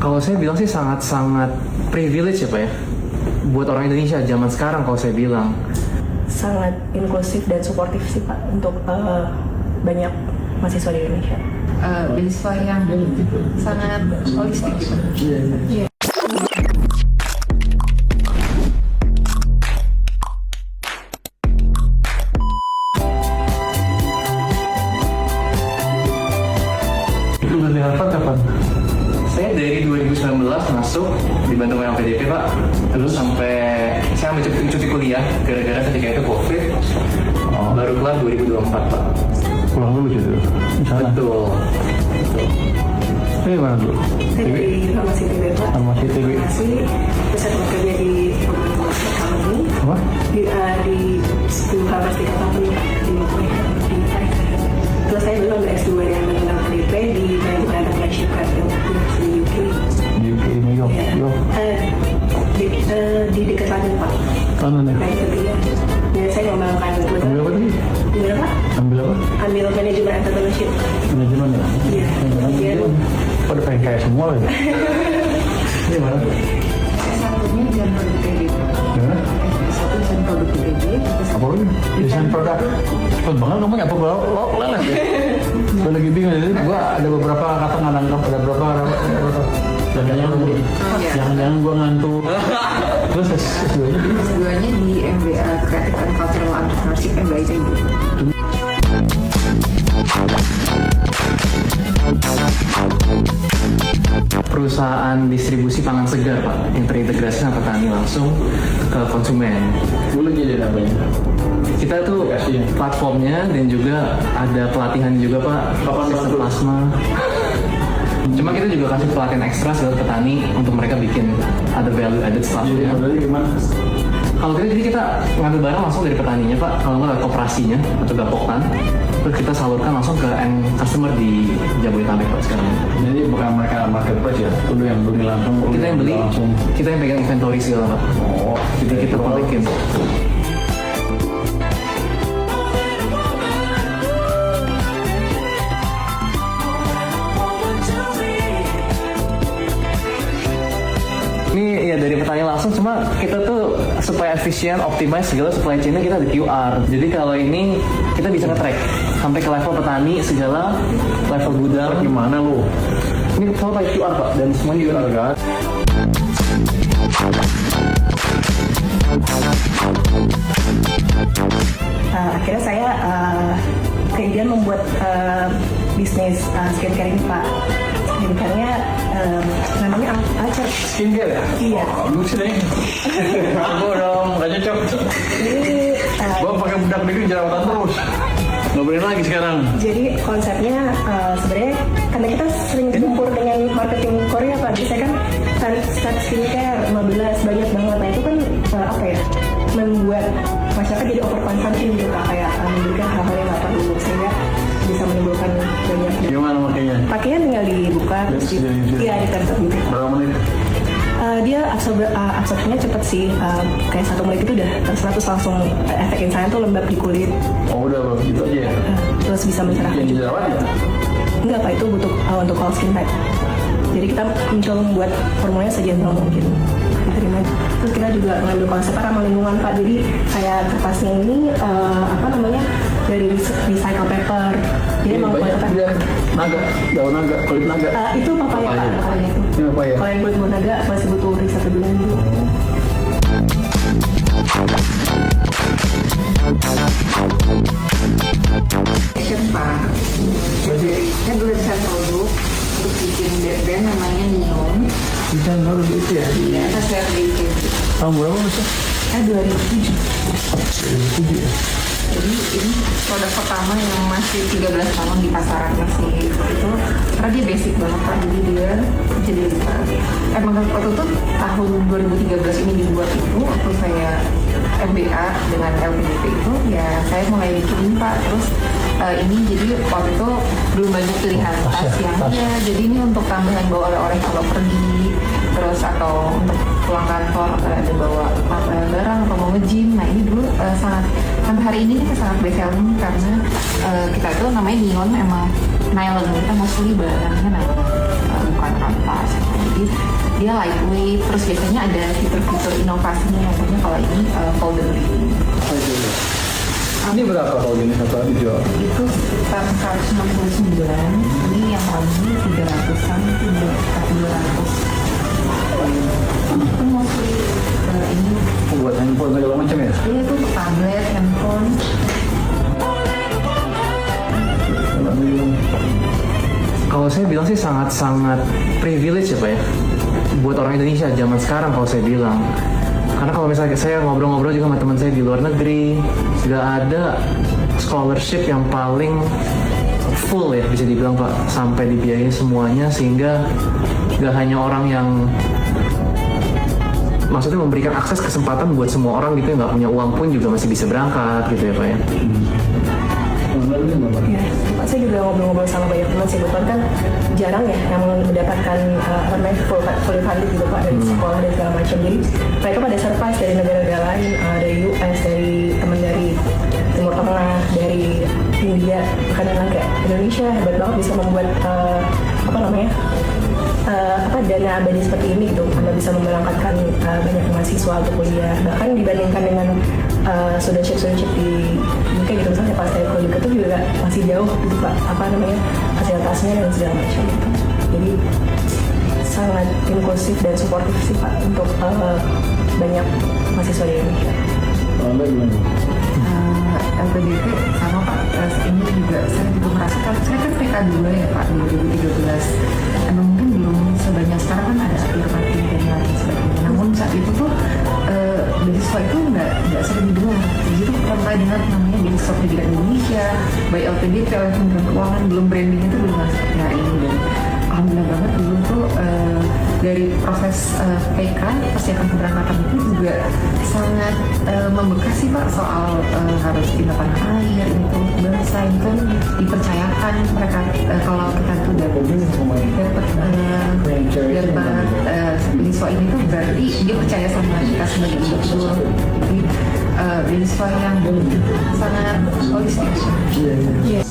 Kalau saya bilang sih sangat-sangat privilege ya Pak ya. Buat orang Indonesia zaman sekarang kalau saya bilang. Sangat inklusif dan suportif sih Pak untuk banyak mahasiswa di Indonesia. Beasiswa yang sangat holistik gitu. Iya. Itu dari Harvard kapan? Saya dari 2019 masuk dibantu sama PDP Pak. Terus sampai saya ambil cuti kuliah gara-gara ketika itu COVID. Baru kelar 2024 Pak. Pulang dulu gitu. Misalnya. Betul. Ini mana dulu? Saya dari Farmasi TB Pak. Farmasi TB. Farmasi, terus saya bekerja di company. Apa? Di School Pharmaceutical Company di terus saya dulu ambil S2 di American PDP di Management Entrepreneurship di UK. Di UK, New York. Ya. York. Di dekat London Pak. Kanan ya? Nah itu dia. Dan saya ngembangkan Ambil apa tadi? Ambil apa? Ambil apa? Ambil Management Entrepreneurship. Manajemen ya? Iya. Manajemen. Pada pengen kayak semua ya? Ini mana? Satunya desain produk kredit. Gimana? Satu desain produk kredit. Apa lagi? Desain produk. Cepet banget kamu apa lo lelet ya? Gue lagi bingung jadi gue ada beberapa kata nggak nangkap, ada beberapa jangan gue ngantuk. Terus S2-nya di S2-nya di MBA Creative and Cultural Entrepreneurship MBA ITB. Perusahaan distribusi pangan segar Pak yang terintegrasi sama petani langsung ke konsumen. boleh jadi namanya. Kita tuh platformnya dan juga ada pelatihan juga Pak, sistem plasma. Cuma kita juga kasih pelatihan ekstra ke petani untuk mereka bikin ada value added Jadi stuff-nya. modelnya gimana? Kalau kita jadi kita ngambil barang langsung dari petaninya Pak, kalau nggak lewat koperasinya atau gapoktan, terus kita salurkan langsung ke end customer di Jabodetabek Pak sekarang. Jadi bukan mereka marketplace ya? Lu yang beli langsung, Kita yang beli, langsung. kita yang pegang inventory segala Pak. Oh, Jadi kita balikin. Ini ya dari petani langsung, cuma kita tuh supaya efisien, optimize segala supply chain-nya kita ada QR. Jadi kalau ini kita bisa nge-track sampai ke level petani segala, level gudang. gimana lu? Ini semua pakai QR Pak, dan semuanya juga Harga? Akhirnya saya keinginan membuat bisnis skincare ini Pak. Skincare-nya namanya Acer. Skincare ya? Iya. Lu sih nih. Aku dong, gak cocok. Ini Gua pakai bedak dikit jerawatan terus. Nggak boleh lagi sekarang. jadi konsepnya sebenarnya karena kita sering berkumpul dengan marketing Korea Pak. Jadi saya kan start skincare 15 banyak banget. Nah itu kan apa ya? Membuat masyarakat jadi overconsumption gitu Pak. Kayak memberikan hal-hal yang nggak perlu sehingga bisa menimbulkan banyak. Gimana makanya? Pakainya tinggal dibuka, terus iya ditempel gitu. Berapa menit? Dia absorpsinya cepet sih, kayak 1 menit itu udah 100 langsung efek instan tuh lembab di kulit, Oh udah gitu aja ya? terus bisa mencerahkan. Yang jerawat ya? Enggak Pak, itu butuh untuk all skin type. Jadi kita mencoba membuat formulanya segentle mungkin diterima. Terus kita juga mengambil konsep ramah lingkungan Pak. Jadi kayak kertasnya ini dari recycle paper. Jadi emang banyak kualitas. dia naga, daun naga, kulit naga. Itu papaya Pak, papaya itu. Ini apa ya? Kalau yang kulit buah naga masih butuh riset lebih lanjut. Action Pak. Saya dulu desain produk untuk bikin brand namanya Neon. Bisa baru itu ya? Iya, saya di ITB. Tahun berapa Mas? 2007. 2007 ya? Jadi ini produk pertama yang masih 13 tahun di pasaran masih itu karena dia basic banget Pak. Jadi dia jadi emang waktu itu tahun 2013 ini dibuat itu waktu saya MBA dengan LPDP itu ya saya mulai bikin Pak. Terus ini jadi waktu itu belum banyak pilihan tas yang jadi ini untuk tambahan bawa oleh-oleh kalau pergi terus atau untuk pulang kantor ada bawa barang atau mau nge-gym. Nah ini dulu sangat sampai hari ini kita sangat best selling karena kita itu namanya Neon emang nylon, kita mostly barangnya nylon bukan kanvas. Jadi dia lightweight, terus biasanya ada fitur-fitur inovasinya yang punya kalau ini foldable. Ini berapa kalau gini satu dijual? Itu sekitar 169, ini yang ini 300-an, 200. Itu mostly ini Buat handphone segala macam ya? ini tuh tablet, handphone. Kalau saya bilang sih sangat-sangat privilege ya Pak ya, buat orang Indonesia zaman sekarang kalau saya bilang. Karena kalau misalnya saya ngobrol-ngobrol juga sama teman saya di luar negeri, sudah ada scholarship yang paling full ya bisa dibilang Pak, sampai dibiayai semuanya, sehingga gak hanya orang yang maksudnya memberikan akses kesempatan buat semua orang gitu yang nggak punya uang pun juga masih bisa berangkat gitu ya Pak ya. Ya, Pak, saya juga ngobrol-ngobrol sama banyak teman sih, bukan kan jarang ya yang mendapatkan fully funded gitu Pak dari sekolah dan segala macam. Jadi mereka pada surprise dari negara-negara lain, dari US, dari teman dari Timur Tengah, dari India, bahkan yang kayak Indonesia hebat banget bisa membuat dana abadi seperti ini gitu. Anda bisa memberangkatkan banyak mahasiswa untuk kuliah, bahkan dibandingkan dengan studentship di UK gitu, misalnya pas saya kuliah itu juga masih jauh gitu Pak, fasilitasnya dan segala macam gitu. Jadi sangat inklusif dan suportif sih Pak untuk banyak mahasiswa di Indonesia. LPDP sama Pak, ini juga saya juga merasakan, saya kan PK2 ya Pak 2013, emang mungkin belum sebanyak sekarang kan ada afirmatif dan lain sebagainya. Namun saat itu tuh beasiswa itu nggak sering didengar. Jadi tuh sampai dengan namanya beasiswa pendidikan Indonesia, by LPDP oleh Kementerian Keuangan, belum branding itu belum masuk hari ini. Dan alhamdulillah banget dulu tuh dari proses PK persiapan keberangkatan itu juga sangat membekas sih Pak, soal harus pindah tanah air, itu bangsa itu dipercayakan mereka kalau kita tuh dapat beasiswa ini tuh berarti dia percaya sama kita sebagai individu. Jadi beasiswa yang sangat holistik. Yes.